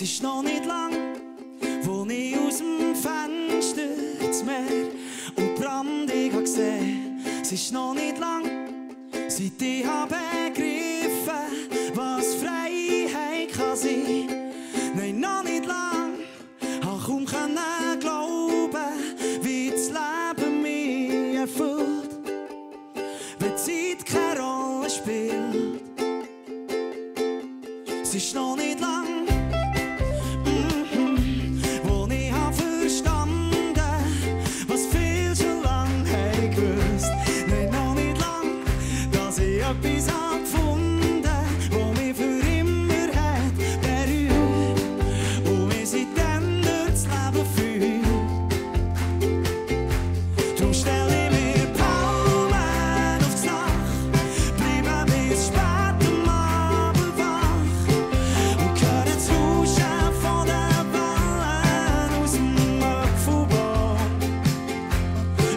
Es ist noch nicht lang, wo ich aus dem Fenster ins Meer und Brand ich habe gesehen. Es ist noch nicht lang, seit ich habe begriffen, was Freiheit kann sein. Nein, noch nicht lang, habe kaum glauben, wie das Leben mich erfüllt, wenn die Zeit keine Rolle spielt. Es ist noch nicht lang, wo ich habe verstanden, was viel schon lang haben gewusst. Nein, noch nicht lang, dass ich etwas habe gefunden, wo mich für immer hat berührt und mich seitdem durchs Leben führt. Drum stell ich mir Palmen aufs Dach, bleibe bis spät am Abend wach und höre das Rauschen von den Wellen aus dem Apfelbaum.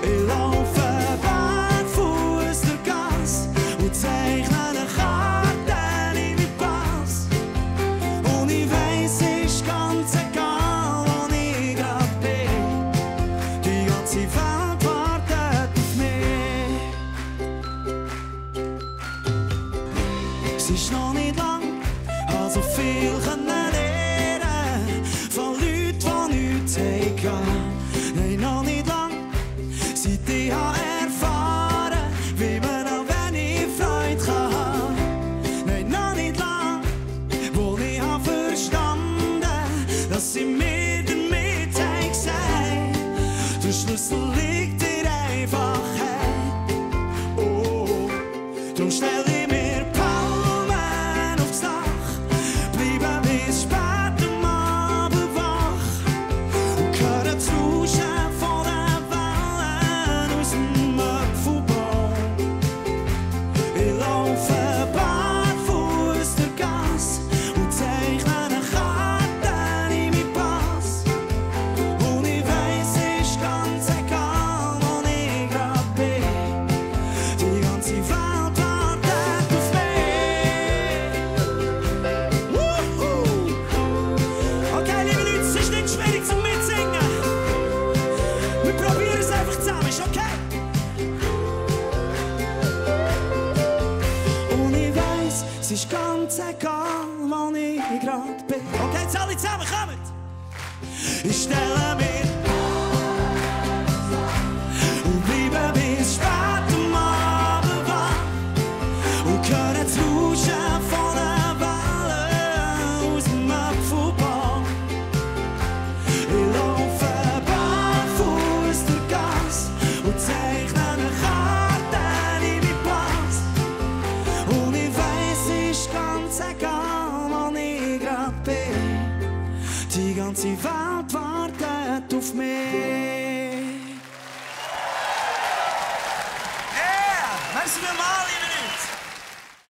Ich laufe barfuß durch die Gasse und zeichne eine Karte in meinen Pass. Und ich weiss, es ist ganz egal, wo ich grad bin. Die ganze Welt wartet auf mich. Es ist noch nicht lang, habe so viel lernen von Leuten, die nichts haben. Nein, noch nicht lang, seit ich habe erfahren, wie man auch wenig Freude kann haben. Nein, noch nicht lang, wo ich habe verstanden, dass sie mir damit haben gesagt, der Schlüssel liegt in Einfachheit. Oh, drum stell ich mir Palmen aufs Dach, bleibe bis spät am Abend wach und höre das Rauschen von den Wellen aus dem Apfelbaum. Ich laufe barfuß durch die Gasse und zeichne eine Karte in meinen Pass. Und ich weiss, es ist ganz egal, wo ich grad bin. Die ganze Welt wartet auf mich. Wuhu! Okay, liebe Leute, es ist nicht schwierig zum Mitsingen. Wir probieren es einfach zusammen, ist okay? Und ich weiss, es ist ganz egal, wo ich grad bin. Okay, jetzt alle zusammen, kommt! Ich stelle mir und bleibe bis spät am Abend wach und höre das Rauschen von den Wellen aus dem Apfelbaum. Ich laufe barfuß durch die Gasse und zeichne eine Karte in meinen Pass. Und ich weiss, es ist ganz egal, wo ich grad bin. Die ganze Welt wartet auf mich. Merci vielmals,